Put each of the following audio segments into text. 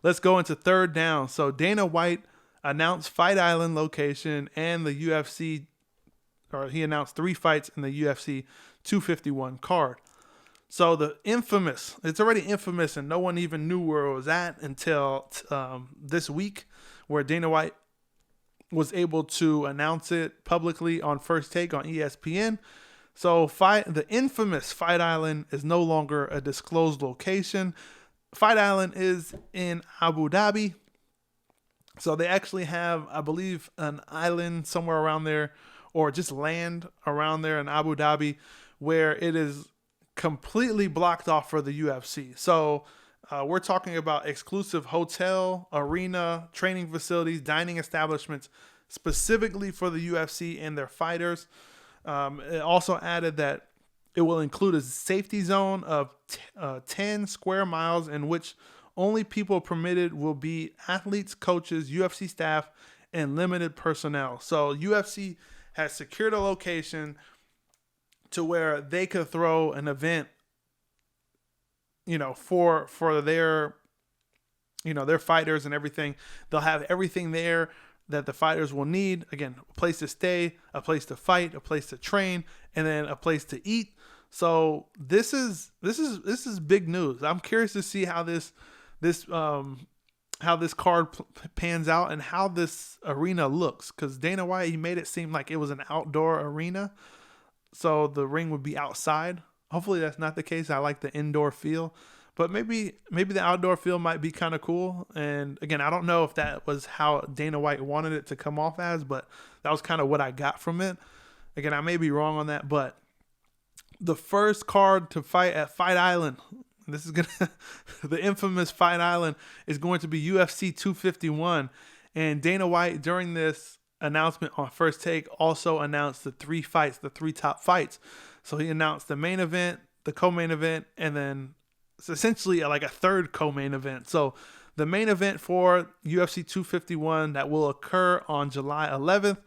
let's go into third down. So Dana White announced Fight Island location and the UFC, or he announced 3 fights in the UFC 251 card. So the infamous, it's already infamous, and no one even knew where it was at until this week, where Dana White was able to announce it publicly on First Take on ESPN. So the infamous Fight Island is no longer a disclosed location. Fight Island is in Abu Dhabi. So they actually have, I believe, an island somewhere around there, or just land around there in Abu Dhabi, where it is completely blocked off for the UFC. So we're talking about exclusive hotel, arena, training facilities, dining establishments, specifically for the UFC and their fighters. It also added that it will include a safety zone of 10 square miles in which only people permitted will be athletes, coaches, UFC staff, and limited personnel. So UFC has secured a location to where they could throw an event, for their, their fighters and everything. They'll have everything there that the fighters will need. Again, a place to stay, a place to fight, a place to train, and then a place to eat. So this is big news. I'm curious to see how this card pans out and how this arena looks, because Dana White, he made it seem like it was an outdoor arena, so the ring would be outside. Hopefully that's not the case. I like the indoor feel, but maybe the outdoor feel might be kind of cool. And again, I don't know if that was how Dana White wanted it to come off as, but that was kind of what I got from it. Again, I may be wrong on that, but the first card to fight at Fight Island, this is the infamous Fight Island, is going to be UFC 251. And Dana White, during this announcement on First Take, also announced the 3 fights, the 3 top fights. So he announced the main event, the co-main event, and then it's essentially like a third co-main event. So the main event for UFC 251 that will occur on July 11th,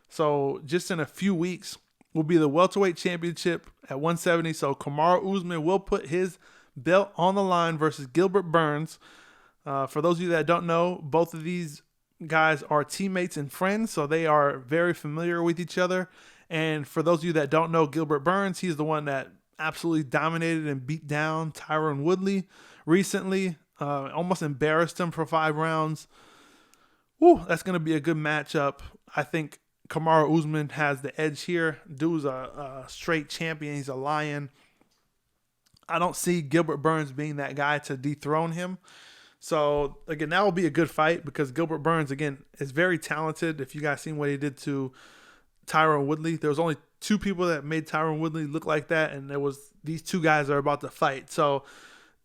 so just in a few weeks, will be the Welterweight Championship at 170. So Kamaru Usman will put his belt on the line versus Gilbert Burns. For those of you that don't know, both of these guys are teammates and friends, so they are very familiar with each other. And for those of you that don't know Gilbert Burns, he's the one that absolutely dominated and beat down Tyron Woodley recently. Almost embarrassed him for 5 rounds. Woo, that's going to be a good matchup. I think Kamaru Usman has the edge here. Dude's a straight champion. He's a lion. I don't see Gilbert Burns being that guy to dethrone him. So, again, that will be a good fight because Gilbert Burns, again, is very talented. If you guys seen what he did to Tyron Woodley, there was only 2 people that made Tyron Woodley look like that, and there was these 2 guys that are about to fight. So,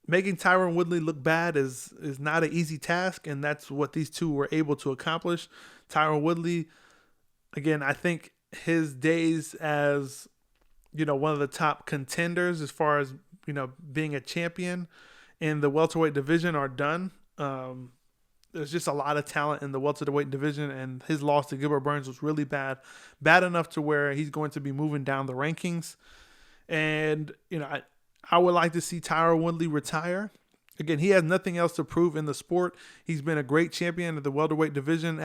making Tyron Woodley look bad is not an easy task, and that's what these 2 were able to accomplish. Tyron Woodley, again, I think his days as, one of the top contenders as far as, being a champion in the welterweight division are done. There's just a lot of talent in the welterweight division, and his loss to Gilbert Burns was really bad enough to where he's going to be moving down the rankings. And, I would like to see Tyron Woodley retire. Again, he has nothing else to prove in the sport. He's been a great champion of the welterweight division.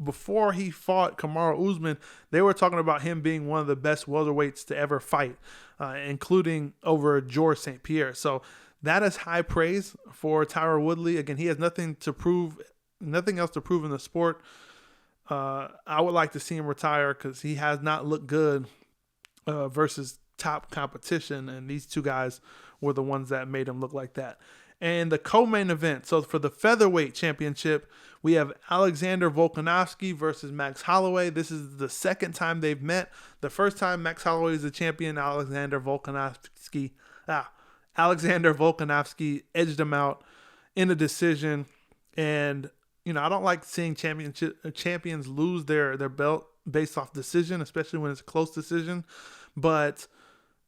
Before he fought Kamaru Usman, they were talking about him being one of the best welterweights to ever fight, including over Georges St. Pierre. So that is high praise for Tyron Woodley. Again, he has nothing else to prove in the sport. I would like to see him retire because he has not looked good versus top competition, and these 2 guys were the ones that made him look like that. And the co-main event, so for the featherweight championship, we have Alexander Volkanovski versus Max Holloway. This is the second time they've met. The first time Max Holloway is the champion, Alexander Volkanovski edged him out in a decision. And, I don't like seeing champions lose their belt based off decision, especially when it's a close decision. But,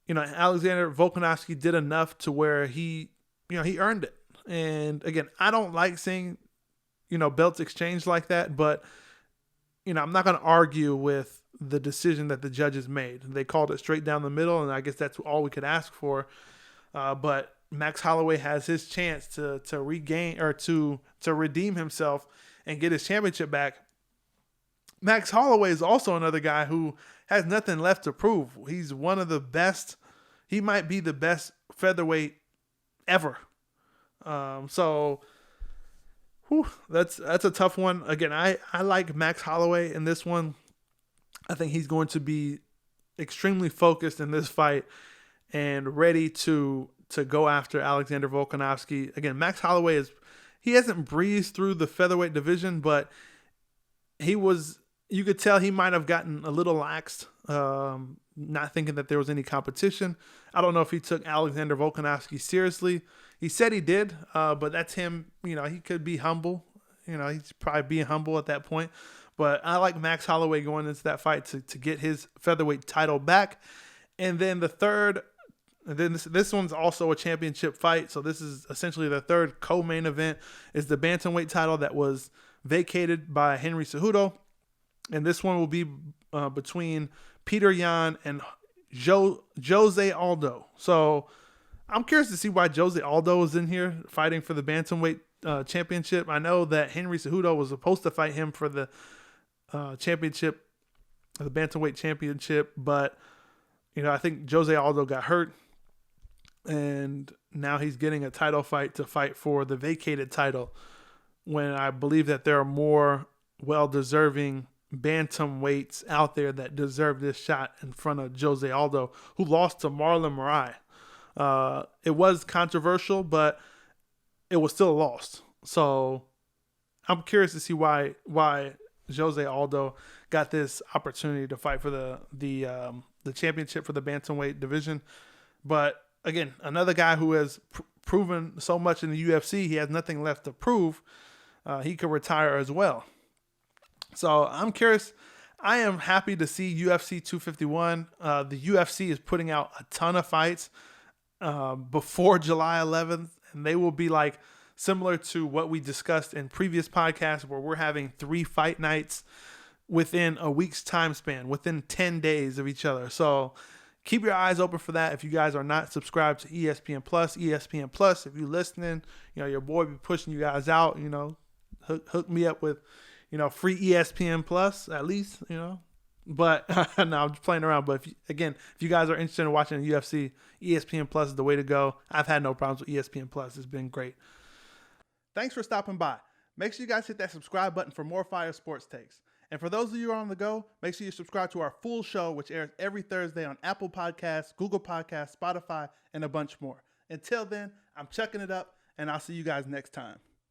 Alexander Volkanovski did enough to where he earned it. And again, I don't like seeing, belts exchanged like that, but, I'm not going to argue with the decision that the judges made. They called it straight down the middle, and I guess that's all we could ask for. But Max Holloway has his chance to regain or to redeem himself and get his championship back. Max Holloway is also another guy who has nothing left to prove. He's one of the best. He might be the best featherweight ever. So that's a tough one. Again, I like Max Holloway in this one. I think he's going to be extremely focused in this fight and ready to go after Alexander Volkanovski. Again, Max Holloway he hasn't breezed through the featherweight division, but you could tell he might have gotten a little laxed, not thinking that there was any competition. I don't know if he took Alexander Volkanovski seriously. He said he did, but that's him. He could be humble. He's probably being humble at that point. But I like Max Holloway going into that fight to get his featherweight title back. And then the third, and then this one's also a championship fight. So this is essentially the third co-main event, is the bantamweight title that was vacated by Henry Cejudo. And this one will be between Peter Yan and Jose Aldo. So I'm curious to see why Jose Aldo is in here fighting for the bantamweight championship. I know that Henry Cejudo was supposed to fight him for the championship, the bantamweight championship, but I think Jose Aldo got hurt, and now he's getting a title fight to fight for the vacated title, when I believe that there are more well-deserving bantamweights out there that deserve this shot in front of Jose Aldo, who lost to Marlon Moraes. It was controversial, but it was still lost. So I'm curious to see why Jose Aldo got this opportunity to fight for the championship for the bantamweight division. But again, another guy who has proven so much in the UFC, he has nothing left to prove. He could retire as well. So I'm curious. I am happy to see UFC 251. The UFC is putting out a ton of fights before July 11th, and they will be like similar to what we discussed in previous podcasts, where we're having 3 fight nights within a week's time span, within 10 days of each other. So keep your eyes open for that. If you guys are not subscribed to ESPN Plus, if you're listening, your boy be pushing you guys out, hook me up with, free ESPN Plus at least, But no, I'm just playing around. But if you guys are interested in watching the UFC, ESPN Plus is the way to go. I've had no problems with ESPN Plus. It's been great. Thanks for stopping by. Make sure you guys hit that subscribe button for more fire sports takes. And for those of you who are on the go, make sure you subscribe to our full show, which airs every Thursday on Apple Podcasts, Google Podcasts, Spotify, and a bunch more. Until then, I'm chucking it up, and I'll see you guys next time.